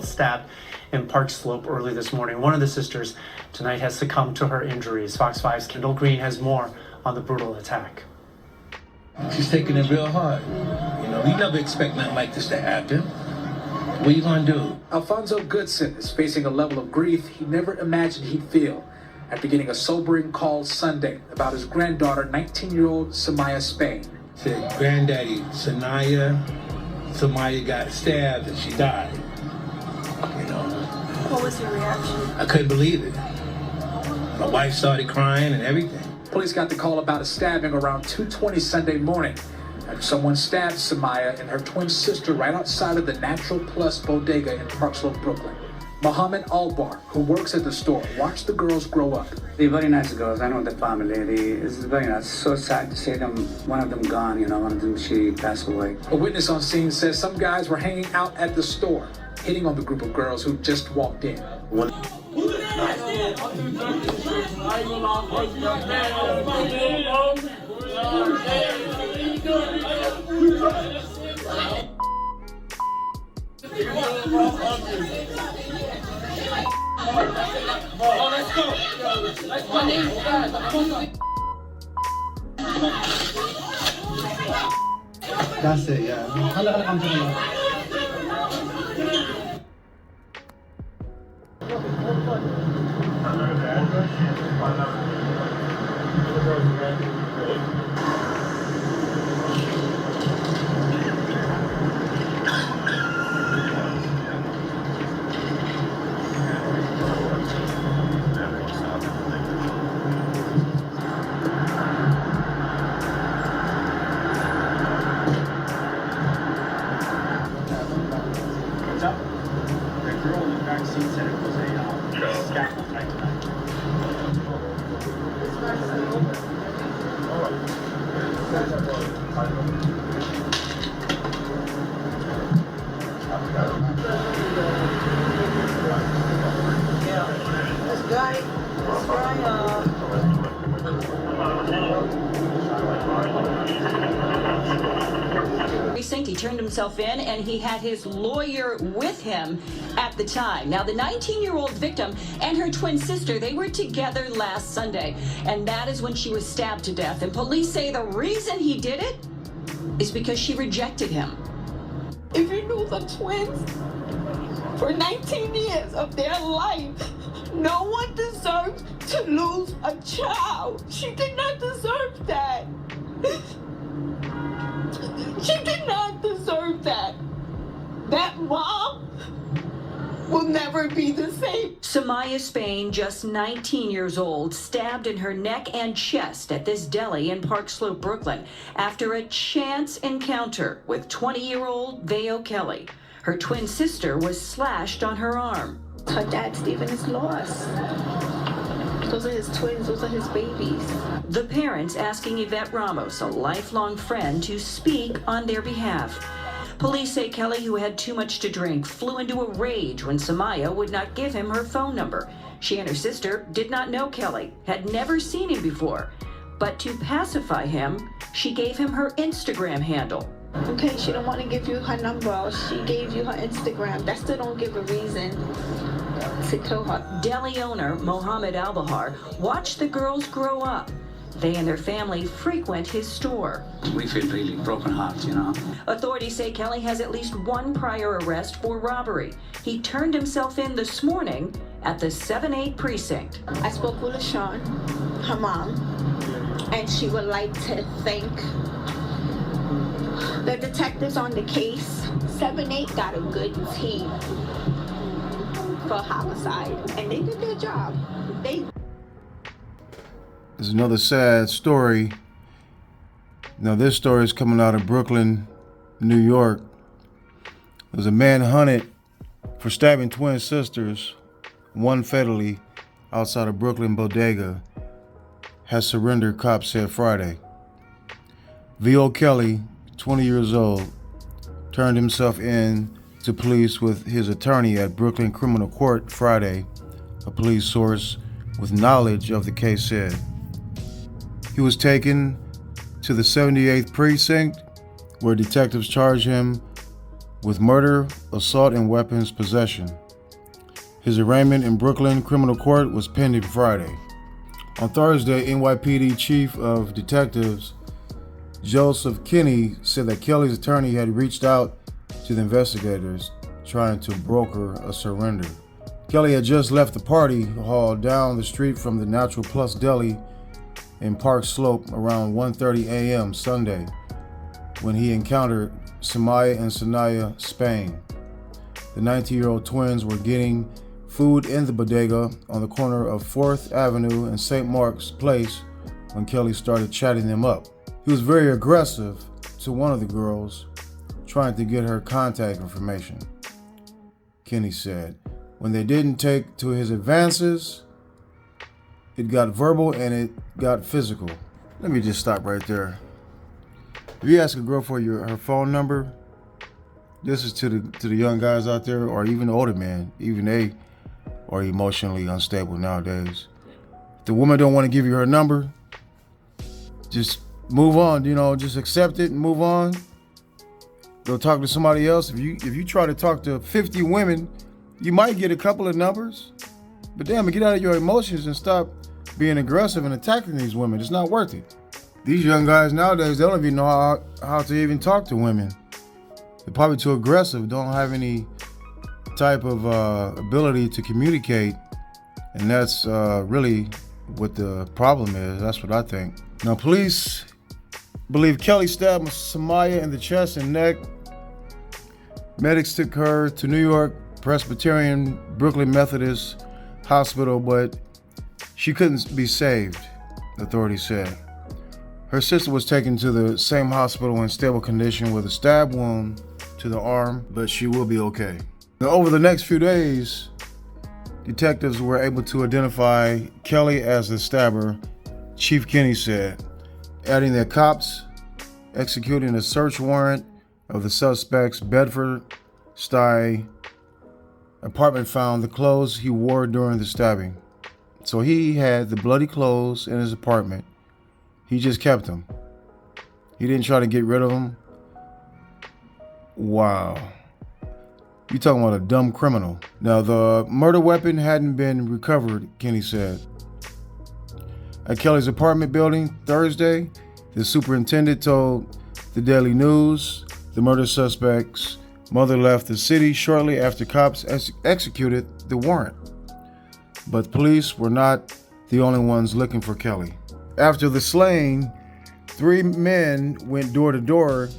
Stabbed in Park Slope early this morning. One of the sisters tonight has succumbed to her injuries. Fox 5's Kendall Green has more on the brutal attack. She's taking it real hard. You never expect nothing like this to happen. What are you gonna do? Alfonso Goodson is facing a level of grief he never imagined he'd feel after getting a sobering call Sunday about his granddaughter, 19-year-old Samaya Spain. Said, Granddaddy, Samaya got stabbed and she died. What was your reaction? I couldn't believe it. My wife started crying and everything. Police got the call about a stabbing around 2:20 Sunday morning after someone stabbed Samaya and her twin sister right outside of the Natural Plus bodega in Park Slope, Brooklyn. Mohammed Albar, who works at the store, watched the girls grow up. They're very nice girls. I know the family. It's very nice. So sad to see them. One of them gone. One of them she passed away. A witness on scene says some guys were hanging out at the store, hitting on the group of girls who just walked in. That's it, yeah. Precinct. He turned himself in and he had his lawyer with him at the time. Now, the 19-year-old victim and her twin sister, they were together last Sunday, and that is when she was stabbed to death. And police say the reason he did it is because she rejected him. If you knew the twins for 19 years of their life, no one deserves to lose a child. She did not deserve that. She did not deserve that. That mom will never be the same. Samaya Spain, just 19 years old, stabbed in her neck and chest at this deli in Park Slope, Brooklyn, after a chance encounter with 20-year-old Veo Kelly. Her twin sister was slashed on her arm. Her dad, Stephen, is lost. Those are his twins, those are his babies. The parents asking Yvette Ramos, a lifelong friend, to speak on their behalf. Police say Kelly, who had too much to drink, flew into a rage when Samaya would not give him her phone number. She and her sister did not know Kelly, had never seen him before. But to pacify him, she gave him her Instagram handle. Okay, she don't want to give you her number. She gave you her Instagram. That still don't give a reason to kill her. Deli owner Mohammed Albahar watched the girls grow up. They and their family frequent his store. We feel really broken hearts, Authorities say Kelly has at least one prior arrest for robbery. He turned himself in this morning at the 7-8 precinct. I spoke with LaShawn, her mom, and she would like to thank the detectives on the case. 7-8 got a good team for homicide, and they did their job. There's another sad story. Now, this story is coming out of Brooklyn, New York. There's a man hunted for stabbing twin sisters, one fatally, outside of Brooklyn bodega, has surrendered, cops said Friday. Veo Kelly, 20 years old, turned himself in to police with his attorney at Brooklyn Criminal Court Friday, a police source with knowledge of the case said. He was taken to the 78th precinct, where detectives charged him with murder, assault, and weapons possession. His arraignment in Brooklyn Criminal Court was pending Friday. On Thursday, NYPD Chief of Detectives Joseph Kinney said that Kelly's attorney had reached out to the investigators trying to broker a surrender. Kelly had just left the party hall down the street from the Natural Plus Deli in Park Slope around 1:30 a.m. Sunday when he encountered Samaya and Sanaya Spain. The 19-year-old twins were getting food in the bodega on the corner of 4th Avenue and St. Mark's Place when Kelly started chatting them up. He was very aggressive to one of the girls, trying to get her contact information. Kinney said, when they didn't take to his advances, it got verbal and it got physical. Let me just stop right there. If you ask a girl for her phone number, this is to the young guys out there, or even older men, even they are emotionally unstable nowadays. If the woman don't want to give you her number, just move on, just accept it and move on. Go talk to somebody else. If you try to talk to 50 women, you might get a couple of numbers. But damn, get out of your emotions and stop being aggressive and attacking these women. It's not worth it. These young guys nowadays, they don't even know how to even talk to women. They're probably too aggressive, don't have any type of ability to communicate. And that's really what the problem is. That's what I think. Now, police believe Kelly stabbed Samaya in the chest and neck. Medics took her to New York Presbyterian Brooklyn Methodist Hospital, but she couldn't be saved, authorities said. Her sister was taken to the same hospital in stable condition with a stab wound to the arm, but she will be okay. Now, over the next few days, detectives were able to identify Kelly as the stabber, Chief Kinney said, adding that cops executing a search warrant of the suspect's Bedford-Stuyvesant apartment found the clothes he wore during the stabbing. So he had the bloody clothes in his apartment. He just kept them. He didn't try to get rid of them. Wow. You talking about a dumb criminal. Now, the murder weapon hadn't been recovered, Kinney said. At Kelly's apartment building Thursday, the superintendent told the Daily News the murder suspect's mother left the city shortly after cops executed the warrant. But police were not the only ones looking for Kelly. After the slaying, 3 men went door to door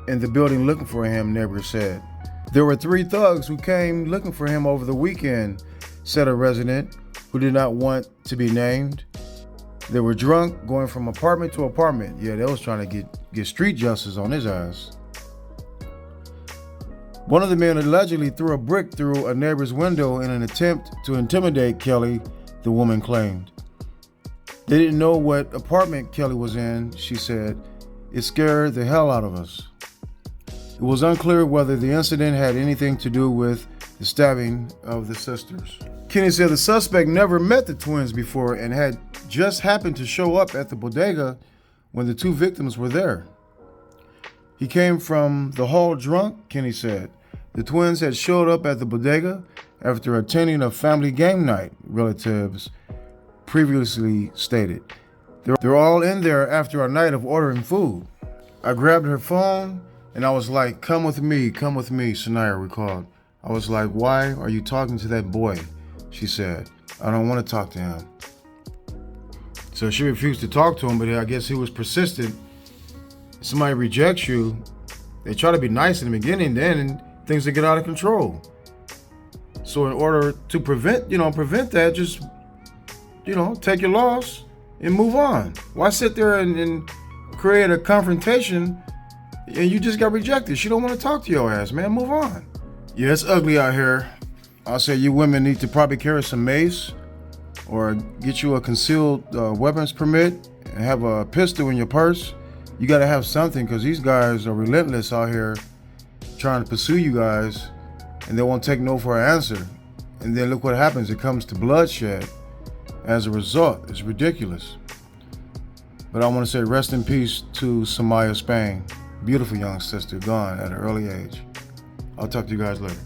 in the building looking for him, neighbors said. There were 3 thugs who came looking for him over the weekend, said a resident who did not want to be named. They were drunk, going from apartment to apartment. Yeah, they was trying to get street justice on his ass. One of the men allegedly threw a brick through a neighbor's window in an attempt to intimidate Kelly, the woman claimed. They didn't know what apartment Kelly was in, she said. It scared the hell out of us. It was unclear whether the incident had anything to do with the stabbing of the sisters. Kinney said the suspect never met the twins before and had just happened to show up at the bodega when the 2 victims were there. He came from the hall drunk, Kinney said. The twins had showed up at the bodega after attending a family game night, relatives previously stated. They're all in there after a night of ordering food. I grabbed her phone and I was like, come with me, Sanaya recalled. I was like, why are you talking to that boy? She said, I don't want to talk to him. So she refused to talk to him, but I guess he was persistent. Somebody rejects you, they try to be nice in the beginning, then things will get out of control. So in order to prevent that, just, take your loss and move on. Why sit there and create a confrontation and you just got rejected? She don't want to talk to your ass, man. Move on. Yeah, it's ugly out here. I'll say you women need to probably carry some mace or get you a concealed weapons permit and have a pistol in your purse. You got to have something because these guys are relentless out here trying to pursue you guys and they won't take no for an answer. And then look what happens. It comes to bloodshed as a result. It's ridiculous. But I want to say rest in peace to Samaya Spain. Beautiful young sister, gone at an early age. I'll talk to you guys later.